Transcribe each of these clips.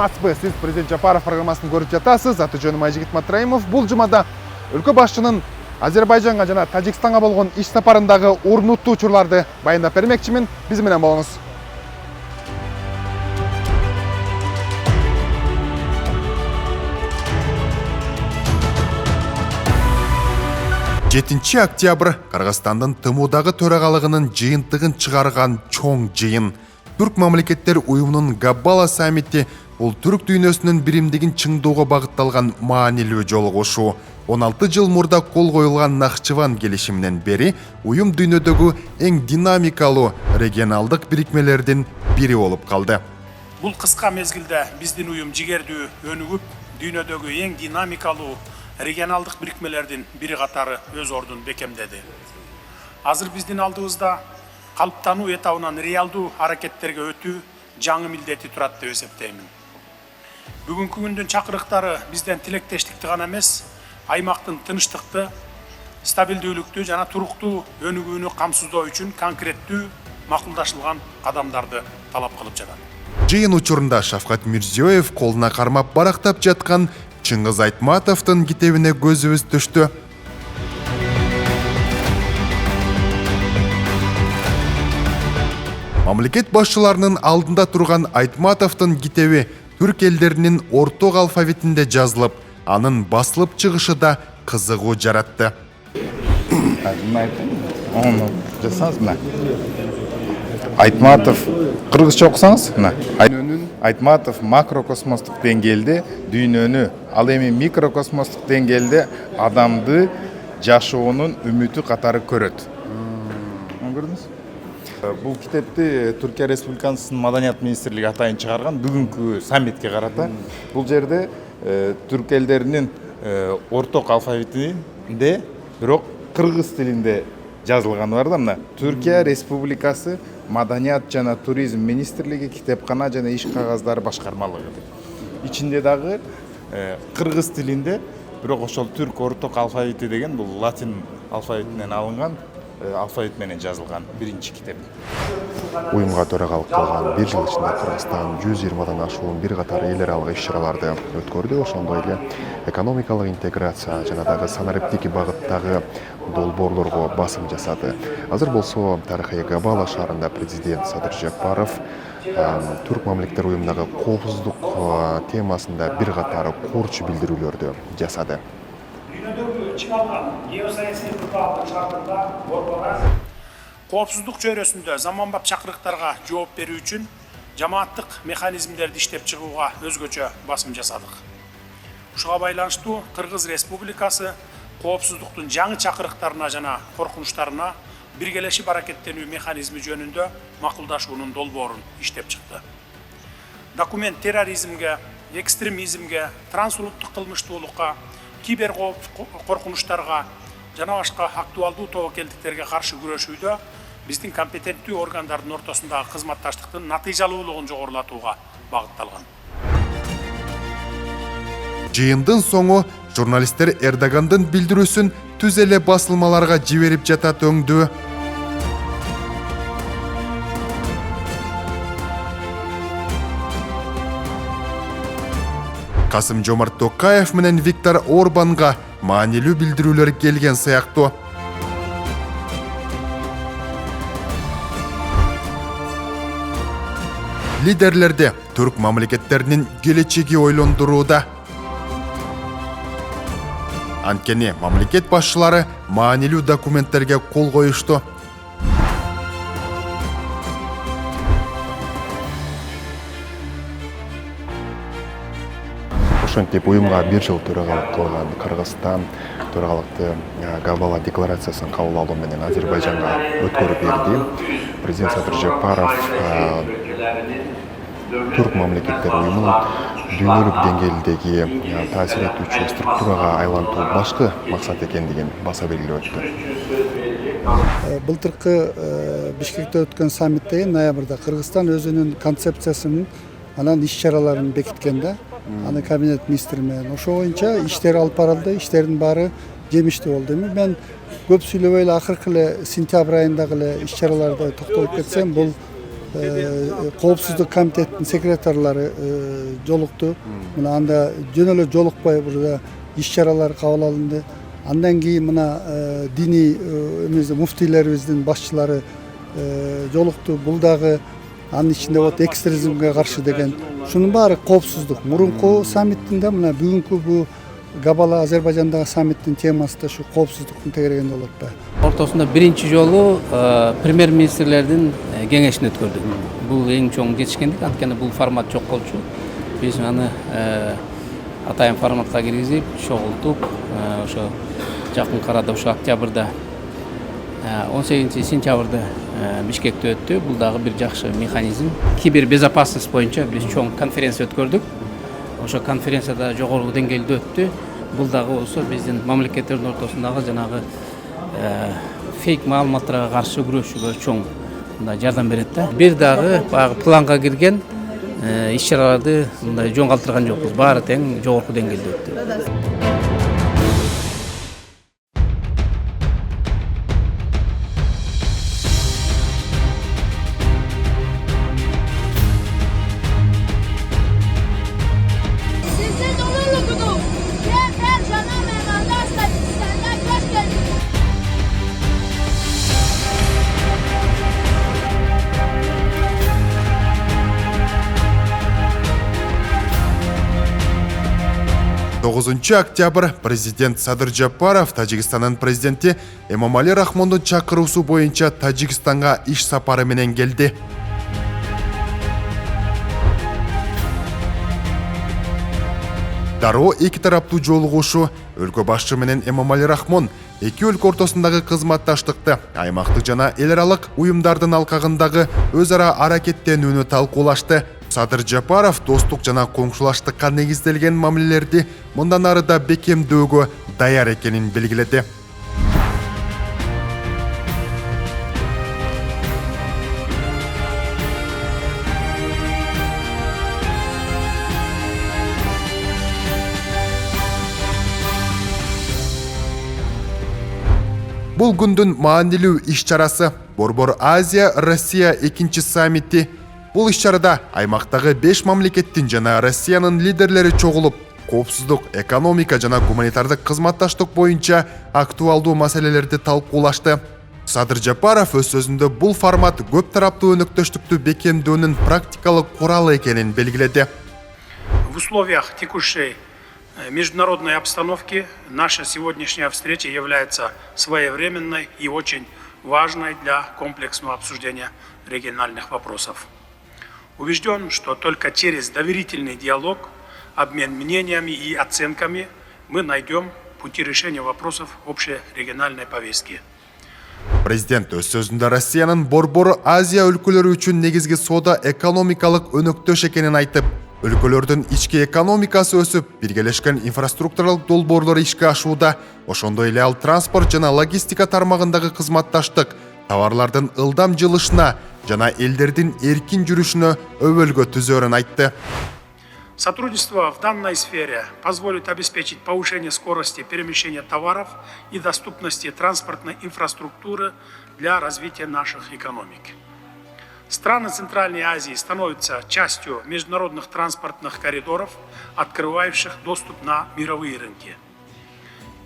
саламатсызбы? Сиз президент Жапаров программасын көрүп жатасыз. Аты жөнүм Айжигит Матраимов. Бул жумада өлкө башчынын Азербайжанга жана Тажикстанга болгон иш сапарындагы орнуттуу учурларды баяндап бермекчимин. Биз менен болуңуз. 7 октябрь Кыргызстандын ТМУдагы төрагалыгынын жыйынтыгын чыгарган чоң жыйын. Түрк мамлекеттер уюмунун Габбала саммити бул түрк дүйнөсүнүн биримдигин чыңдоого багытталган маанилүү жолугушуу. 16 жыл мурда кол коюлган Нахчыван келишиминен бери уюм дүйнөдөгү эң динамикалуу регионалдык бирикмелердин бири болуп калды. Бул кыска мезгилде биздин уюм жигердүү өнүгүп, дүйнөдөгү эң динамикалуу регионалдык бирикмелердин бири катары өз ордун бекемдеди. Азыр биздин алдыбызда калыптануу этабынан реалдуу аракеттерге өтүү жаңы милдети турат деп эсептеймин. Бүгүнкү күндүн чакырыктары бизден тилектештикти гана эмес, аймактын тынчтыкты, стабилдүүлүктү жана туруктуу өнүгүүнү камсыздоо үчүн конкреттүү макулдашылган кадамдарды талап кылып жатат. Жыйын учурунда Шавкат Мирзиёев колуна кармап барактап жаткан Чыңгыз Айтматовдун китебине көзүбүз түштү. Мамлекет башчыларынын алдында турган Айтматовдун китеби түрк элдеринин орток алфавитинде жазылып, анын басылып чыгышы да кызыгуу жаратты. Айтматов кыргызча окусаңыз, Айтматов макрокосмостук деңгээлде дүйнөнү, ал эми микрокосмостук деңгээлде адамды жашоонун үмүтү катары көрөт. Көрдүңүз? Бул китепти Түркия Республикасынын Маданият министрлиги атайын чыгарган бүгүнкү саммитке карата. Бул жерде түрк элдеринин орток алфавитинде, бирок кыргыз тилинде жазылганы бар да, мына Түркия Республикасы Маданият жана туризм министрлиги китепкана жана иш кагаздары башкармалыгы. Ичинде дагы кыргыз тилинде, бирок ошол түрк орток алфавити деген бул латин алфавитинен алынган алфавит менен жазылган биринчи китеп. Уюмга төрагалык кылган 1 жыл ичинде Кыргызстан 120дан ашуун бир катар эл аралык иш-чараларды өткөрдү. Ошондой эле экономикалык интеграция жана дагы санариптик багыттагы долбоорлорго басым жасады. Азыр болсо тарыхый Габбала шаарында президент Садыр Жапаров түрк мамлекеттер уюмундагы коопсуздук темасында бир катар корчу билдирүүлөрдү жасады. Коопсуздук чөйрөсүндө заманбап чакырыктарга жооп берүү үчүн жамааттык механизмдерди иштеп чыгууга өзгөчө басым жасадык. Ушуга байланыштуу Кыргыз Республикасы коопсуздуктун жаңы чакырыктарына жана коркунучтарына биргелешип аракеттенүү механизми жөнүндө макулдашуунун долбоорун иштеп чыкты. Документ терроризмге, экстремизмге, трансулуттук кылмыштуулукка, кибер коркунучтарга жана башка актуалдуу тобокелдиктерге каршы күрөшүүдө биздин компетенттүү органдардын ортосундагы кызматташтыктын натыйжалуулугун жогорулатууга багытталган. Жыйындын соңу журналисттер Эрдогандын билдирүүсүн түз эле басылмаларга жиберип жатат өңдү. Касым-Жомарт Токаев менен Виктор Орбанга маанилүү билдирүүлөр келген сыяктуу. Лидерлерди түрк мамлекеттеринин келечеги ойлондурууда. Анткени мамлекет башчылары маанилүү документтерге кол коюшту. Ошентип уюмга 1 жыл төрагалык кылган Кыргызстан төрагалыкты Габбала декларациясын кабыл алуу менен Азербайжанга өткөрүп берди. Президент Садыр Жапаров түрк мамлекеттер уюмунун дүйнөлүк деңгээлдеги таасир этүүчү структурага айлантуу башкы максат экендигин баса белгилеп өттү. Былтыркы Бишкекте өткөн саммитте ноябрда Кыргызстан өзүнүн концепциясын анан иш-чараларын бекиткен да. Аны кабинет министри менен ошо боюнча иштер алып барылды, иштердин баары жемиштүү болду. Мен көп сүйлөбөй эле акыркы эле сентябрь айындагы эле иш-чараларда токтолуп кетсем, бул Коопсуздук комитетinin секретарлары жолукту. Мына анда жөн эле жолукпай burada иш-чаралар кабыл алынды. Андан кийин мына диний муфтийлерибиздин башчылары жолукту. Бул дагы анын ичинде вот экстремизмге каршы деген. Шунун баары коопсуздук. Мурунку саммиттинде мына бүгүнкү бу Габала Азербайжандагы саммиттин темасы да шу коопсуздуктун тегерегинде болот да. Ортосунда биринчи жолу премьер-министрлердин кеңешин өткөрдүк. Бул эң чоң жетишкендик, анткени бул формат жок болчу. Биз аны атайын форматка киргизип, чогултуп, ошо жакын арада ошо октябрда 18-сентябрда Бишкекте өттү. Бул дагы бир жакшы механизм. Кибербезопасность боюнча биз чоң конференция өткөрдүк. Ошо конференцияда жогорку деңгээлде өттү. Бул дагы болсо биздин мамлекеттердин ортосундагы жанагы фейк маалыматтарга каршы күрөшүүгө чоң жардам берет да. Бир дагы баягы планга кирген иш-чараларды мындай жоңгалтырган жокпуз. Баары тең жогорку деңгээлде өттү. Sizin onurlusunuz. Ben Cana Meydanlar Statüsü'nden hoş geldiniz. Октябрь президент Садыр Жапаров Тажикстанын президенти Эмомали Рахмондун чакыруусу боюнча Тажикстанга иш сапары менен келди. Дароо эки тараптуу жолугушуу өлкө башчы менен Эмомали Рахмон эки өлкө ортосундагы кызматташтыкты, аймактык жана эл аралык уюмдардын алкагындагы өз ара аракеттенүүнү талкуулашты. Садыр Жапаров достук жана коңшулаштыкка негизделген мамилелерди мындан ары да бекемдөөгө даяр экенин белгиледи. Бул күндүн маанилүү иш-чарасы Борбор Азия Россия 2 саммити. Бул иш-чарада аймактагы 5 мамлекеттин жана Россиянын лидерлери чогулуп, коопсуздук, экономика жана гуманитардык кызматташтык боюнча актуалдуу маселелерди талкуулашты. Садыр Жапаров өз сөзүндө бул формат көп тараптуу өнөктөштүктү бекемдөөнүн практикалык куралы экенин белгиледи. В условиях текущей международной обстановки наша сегодняшняя встреча является своевременной и очень важной для комплексного обсуждения региональных вопросов. Убежден, что только через доверительный диалог, обмен мнениями и оценками мы найдем пути решения вопросов общей региональной повестки. Президент өз сөзүндө Россиянын Борбор Азия өлкөлөрү үчүн негизги соода экономикалык өнөктөш экенин айтып, өлкөлөрдүн ички экономикасы өсүп, биргелешкен инфраструктуралык долбоорлор ишке ашууда, ошондой эле ал транспорт жана логистика тармагындагы кызматташтык, товарлардын ылдам жылышына жана элдердин эркин жүрүшүнө өбөлгө түзөөрүн айтты. Сотрудничество в данной сфере позволит обеспечить повышение скорости перемещения товаров и доступности транспортной инфраструктуры для развития наших экономик. Страны Центральной Азии становятся частью международных транспортных коридоров, открывающих доступ на мировые рынки.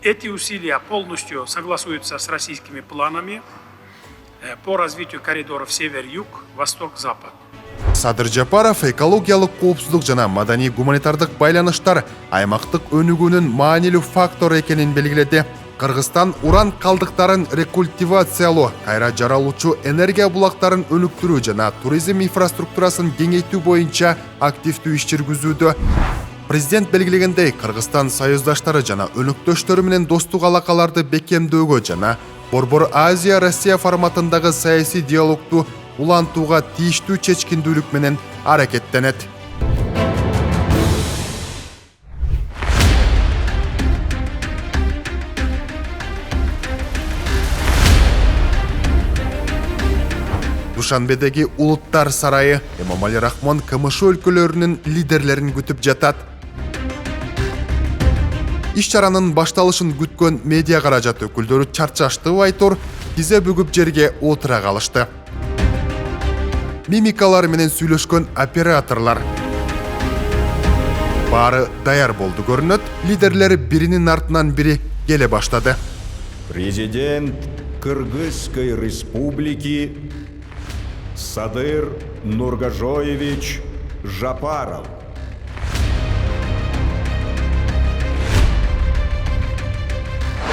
Эти усилия полностью согласуются с российскими планами по развитию коридоров север-юг, восток-запад. Садыр Жапаров экологиялык коопсуздук жана маданий гуманитардык байланыштар аймактык өнүгүүнүн маанилүү фактор экенин белгиледи. Кыргызстан уран калдыктарын рекультивациялоо, кайра жаралуучу энергия булактарын өнүктүрүү жана туризм инфраструктурасын кеңейтүү боюнча активдүү иш жүргүзүүдө. Президент белгилегендей, Кыргызстан союздаштары жана өнөктөштөрү менен достук алакаларды бекемдөөгө жана Борбор Азия Россия форматындагы саясий диалогту улантууга тийиштүү чечкиндүүлүк менен аракеттенет. Душанбедеги Улуттар сарайы Эмомали Рахмон КМШ өлкөлөрүнүн лидерлерин күтүп жатат. Иш-чаранын башталышын күткөн медиа каражат өкүлдөрү чарчашты айтор, тизе бүгүп жерге отура калышты. мимикалар менен сүйлөшкөн операторлор. Баары даяр болду көрүнөт, лидерлер биринин артынан бири келе баштады. Президент Кыргызской республики Садыр Нургажоевич Жапаров.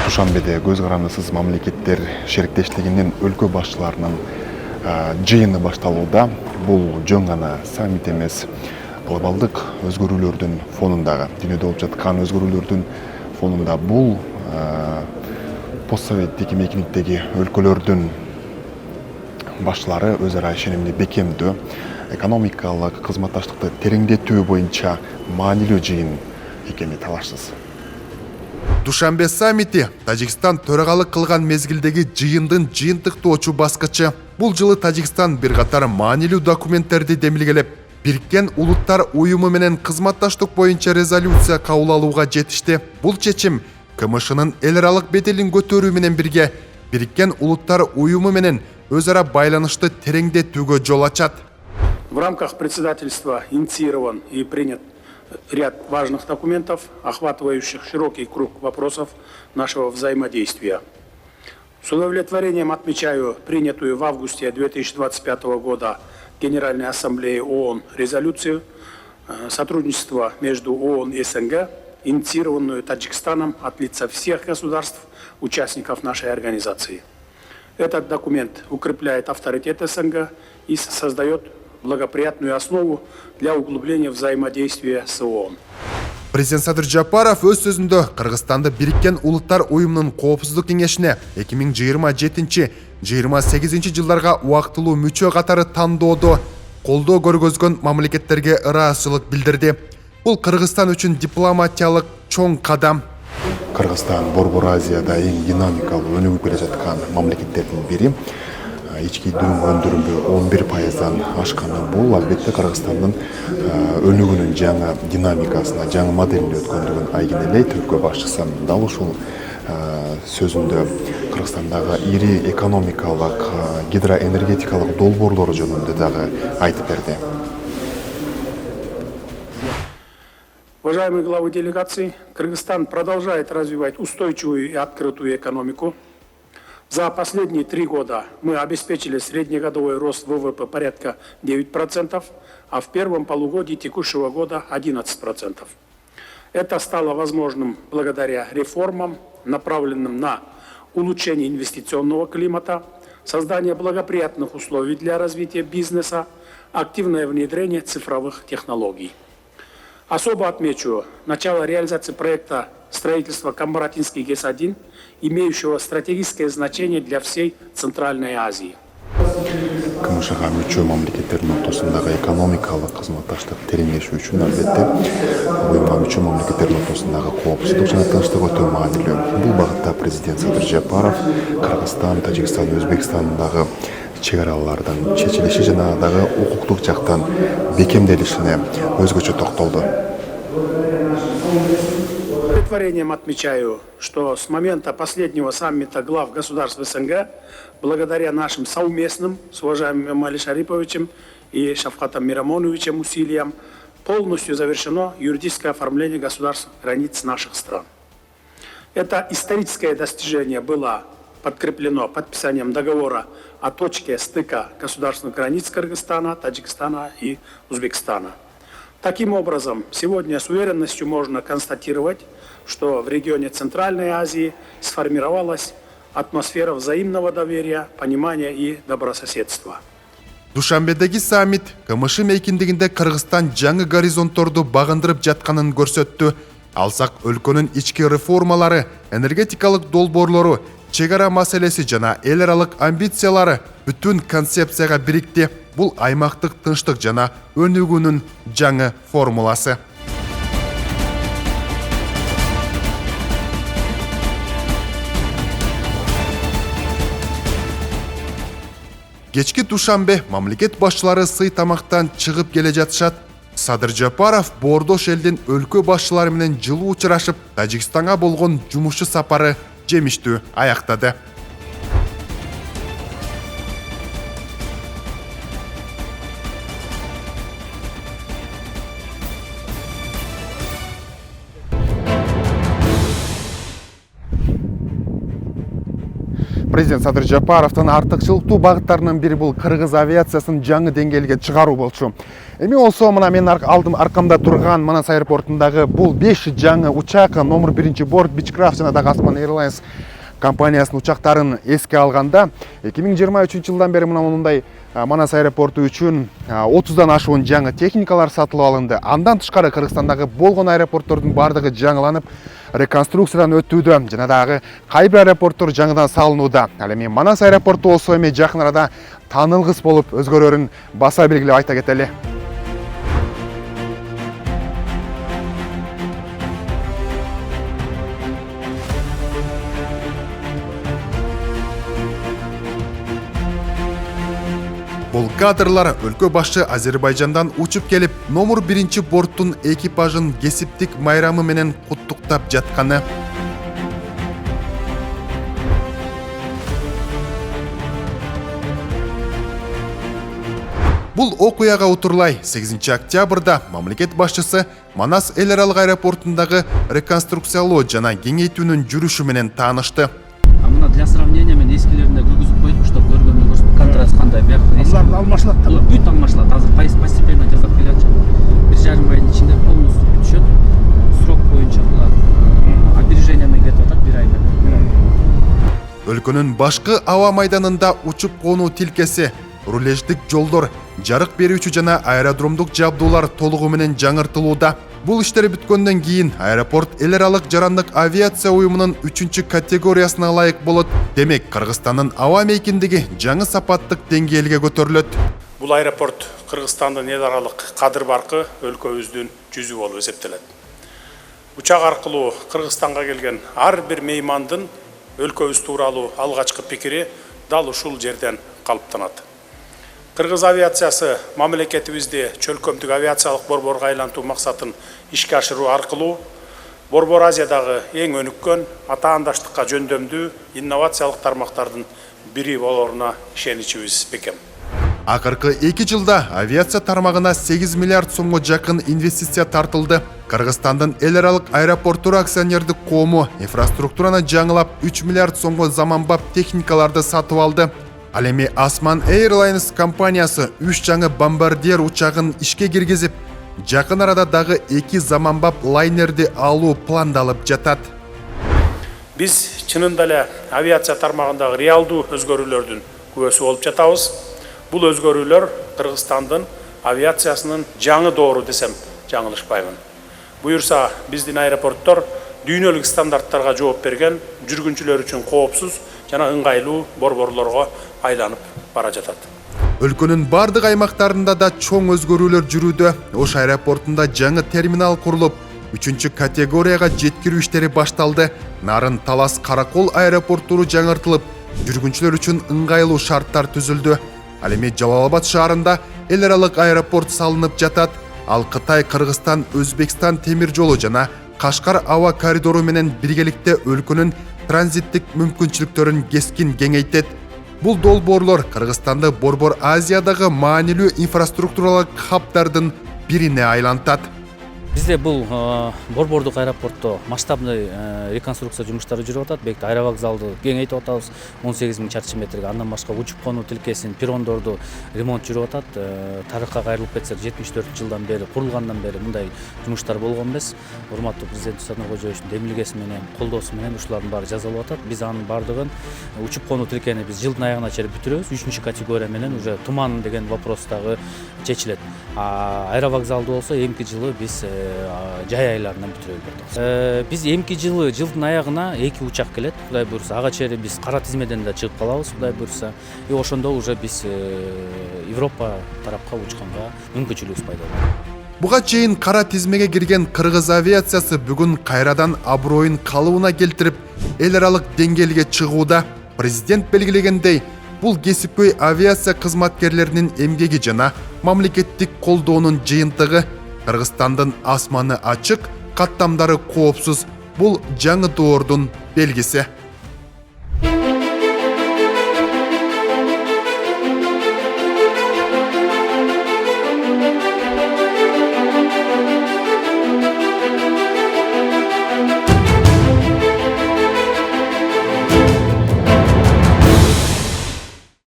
Душанбеде көз карандысыз мамлекеттер шериктештигинин өлкө башчыларынын жыйыны башталууда. Бул жөн гана саммит эмес, глобалдык өзгөрүүлөрдүн фонундагы, дүйнөдө болуп жаткан өзгөрүүлөрдүн фонунда бул постсоветтик мейкиниктеги өлкөлөрдүн башчылары өз ара ишенимди бекемдөө, экономикалык кызматташтыкты тереңдетүү боюнча маанилүү жыйын экени талашсыз. Душанбе саммити Тажикстан төрагалык кылган мезгилдеги жыйындын жыйынтыктоочу баскычы. Бул жылы Тажикстан бир катар маанилүү документтерди демилгелеп, Бириккен Улуттар уюму менен кызматташтык боюнча резолюция кабыл алууга жетишти. Бул чечим КМШнын эл аралык беделин көтөрүү менен бирге Бириккен Улуттар уюму менен өз ара байланышты тереңдетүүгө жол ачат. В рамках председательства инициирован и принят ряд важных документов, охватывающих широкий круг вопросов нашего взаимодействия. С удовлетворением отмечаю принятую в августе 2025 года Генеральной Ассамблеей ООН резолюцию сотрудничества между ООН и СНГ, инициированную Таджикстаном от лица всех государств, участников нашей организации. Этот документ укрепляет авторитет СНГ и создает благоприятную основу для углубления взаимодействия с ООН. Президент Садыр Жапаров өз сөзүндө Кыргызстанды Бириккен Улуттар уюмунун коопсуздук кеңешине 2027-28 жылдарга убактылуу мүчө катары тандоодо колдоо көргөзгөн мамлекеттерге ыраазычылык билдирди. Бул Кыргызстан үчүн дипломатиялык чоң кадам. Кыргызстан Борбор Азияда эң динамикалуу өнүгүп келе жаткан мамлекеттердин бири. Ички дүрүм өндүрүмү 11%дан ашканы бул албетте Кыргызстандын өнүгүүнүн жаңы динамикасына, жаңы моделине өткөндүгүн айгинелейт. Өлкө башчысы дал ушул сөзүндө Кыргызстандагы ири экономикалык, гидроэнергетикалык долбоорлору жөнүндө дагы айтып берди. Уважаемые главы делегаций, Кыргызстан продолжает развивать устойчивую и открытую экономику. За последние 3 года мы обеспечили среднегодовой рост ВВП порядка 9%, а в первом полугодии текущего года 11%. Это стало возможным благодаря реформам, направленным на улучшение инвестиционного климата, создание благоприятных условий для развития бизнеса, активное внедрение цифровых технологий. Особо отмечу начало реализации проекта строительства Камбаратинский ГЭС-1, имеющего стратегическое значение для всей Центральной Азии. КМШга мүчө мамлекеттердин ортосундагы экономикалык кызматташтык тереңдешүү үчүн албетте уюмга мүчө мамлекеттердин ортосундагы коопсуздук жана тынчтык өтө маанилүү. Бул багытта президент Садыр Жапаров Кыргызстан, Тажикстан, Өзбекстандагы чегаралардын чечилиши жана дагы укуктук жактан бекемделишине өзгөчө токтолду. С удовлетворением отмечаю, что с момента последнего саммита глав государств СНГ, благодаря нашим совместным с уважаемым Эмомали Шариповичем и Шавкатом Мирамоновичем усилиям, полностью завершено юридическое оформление государственных границ наших стран. Это историческое достижение было подкреплено подписанием договора о точке стыка государственных границ Кыргызстана, Таджикистана и Узбекистана. Таким образом, сегодня с уверенностью можно констатировать, что в регионе Центральной Азии сформировалась атмосфера взаимного доверия, понимания и добрососедства. Душанбедеги саммит КМШ мейкиндигинде Кыргызстан жаңы горизонтторду багындырып жатканын көрсөттү. Алсак өлкөнүн ички реформалары, энергетикалык долбоорлору, чегара маселеси жана эл аралык амбициялары бүтүн концепцияга бирикти. Бул аймактык тынчтык жана өнүгүүнүн жаңы формуласы. Кечки Душанбе мамлекет башчылары сый тамактан чыгып келе жатышат. Садыр Жапаров Боордош элдин өлкө башчылары менен жылуу учурашып, Тажикстанга болгон жумушу сапары жемиштүү аяктады. Президент Садыр Жапаровдун артыкчылыктуу багыттарынын бири бул кыргыз авиациясын жаңы деңгээлге чыгаруу болчу. Эми болсо мына мен аркамда турган Манас аэропортундагы бул 5 жаңы учак номер 1 борт Beechcraft жана дагы Osman Airlines компаниясынын учактарын эске алганда 2023 жылдан бери мындай Манас аэропорту үчүн 30дан ашуун жаңы техникалар сатылып алынды. Андан тышкары Кыргызстандагы болгон аэропорттордун бардыгы жаңыланып, реконструкциядан өтүүдө жана дагы кай бир аэропорттор жаңыдан салынууда. Ал эми Манас аэропорту болсо эми жакын арада таанылгыс болуп өзгөрөрүн баса белгилеп айта кетели. Бул кадрлар өлкө башы Азербайжандан учуп келип, номер 1 борттун экипажын кесиптик майрамы менен куттуктап жатканы. Бул окуяга утурлай 8 октябрда мамлекет башчысы Манас эл аралык аэропортундагы реконструкциялоо жана кеңейтүүнүн жүрүшү менен таанышты. Мына для сравнения мен эскилеринде көргөзүп койдук, чтобы көргөнү көрсөтүп контраст кандай. Булар алмашылат. Бүт алмашылат. Азыр постепенно жасап келатчы. 1,5 айдын ичинде полностью бүтүшөт. Срок боюнча булар опережение менен кетип атат 1 ай менен. Өлкөнүн башкы аба майданында учуп конуу тилкеси, рулеждик жолдор, жарык берүүчү жана аэродромдук жабдуулар толугу менен жаңыртылууда. Бул иштер бүткөндөн кийин аэропорт эл аралык жарандык авиация уюмунун 3 категориясына ылайык болот. Демек, Кыргызстандын аба мейкиндиги жаңы сапаттык деңгээлге көтөрүлөт. Бул аэропорт Кыргызстандын эл аралык кадыр баркы өлкөбүздүн жүзү болуп эсептелет. Учак аркылуу Кыргызстанга келген ар бир меймандын өлкөбүз тууралуу алгачкы пикири дал ушул жерден калыптанат. Кыргыз авиациясы мамлекетибизди чөлкөмдүк авиациялык борборго айлантуу максатын ишке ашыруу аркылуу Борбор Азиядагы эң өнүккөн атаандаштыкка жөндөмдүү инновациялык тармактардын бири болоруна ишеничибиз бекем. Акыркы 2 жылда авиация тармагына 8 миллиард сомго жакын инвестиция тартылды. Кыргызстандын эл аралык аэропорттор акционердик коому инфраструктураны жаңылап 3 миллиард сомго заманбап техникаларды сатып алды. Ал эми Osman Airlines компаниясы 3 жаңы бомбардир учагын ишке киргизип, жакын арада дагы 2 заманбап лайнерди алуу пландалып жатат. Биз чынында эле авиация тармагындагы реалдуу өзгөрүүлөрдүн күбөсү болуп жатабыз. Бул өзгөрүүлөр Кыргызстандын авиациясынын жаңы доору десем жаңылышпаймын. Буюрса, биздин аэропорттор дүйнөлүк стандарттарга жооп берген, жүргүнчүлөр үчүн коопсуз жана ыңгайлуу борборлорго айланып бара жатат. Өлкөнүн бардык аймактарында да чоң өзгөрүүлөр жүрүүдө. Ош аэропортунда жаңы терминал курулуп, 3 категорияга жеткирүү иштери башталды. Нарын Талас Каракол аэропорттуру жаңыртылып, жүргүнчүлөр үчүн ыңгайлуу шарттар түзүлдү. Ал эми Жалал-Абад шаарында эл аралык аэропорт салынып жатат. Ал Кытай, Кыргызстан, Өзбекстан темир жолу жана Кашкар аба коридору менен биргеликте өлкөнүн транзиттик мүмкүнчүлүктөрүн кескин кеңейтет. Бул долбоорлор Кыргызстанды Борбор Азиядагы маанилүү инфраструктуралык хабдардын бирине айлантат. Бизде бул борбордук аэропортто масштабный реконструкция жумуштары жүрүп атат. Бекти аэровокзалды кеңейтип атабыз. 18 000 чарчы метрге. Андан башка учуп конуу тилкесин, перрондорду ремонт жүрүп атат. Тарыхка кайрылып кетсек, 74 жылдан бери курулгандан бери мындай жумуштар болгон эмес. Урматтуу президент Садыр Кожоевичтин демилгеси менен, колдоосу менен ушулардын баары жасалып атат. Биз анын бардыгын учуп конуу тилкени биз жылдын аягына чейин бүтүрөбүз. 3 категория менен уже туман деген вопрос дагы чечилет. Аэровокзалды болсо эмки жылы биз жай айларынан бүтүрөлүп атабыз. Биз эмки жылдын аягына 2 учак келет. Кудай буйрса, ага чейин биз кара тизмеден да чыгып калабыз, кудай буйрса. Ошондо уже биз Европа тарапка учканга мүмкүнчүлүгүбүз пайда болот. Буга чейин кара тизмеге кирген кыргыз авиациясы бүгүн кайрадан аброюн калыбына келтирип, эл аралык деңгээлге чыгууда. Президент белгилегендей, бул кесипкөй авиация кызматкерлеринин эмгеги жана мамлекеттик колдоонун жыйынтыгы. Кыргызстандын асманы ачык, каттамдары коопсуз. Бул жаңы доордун белгиси.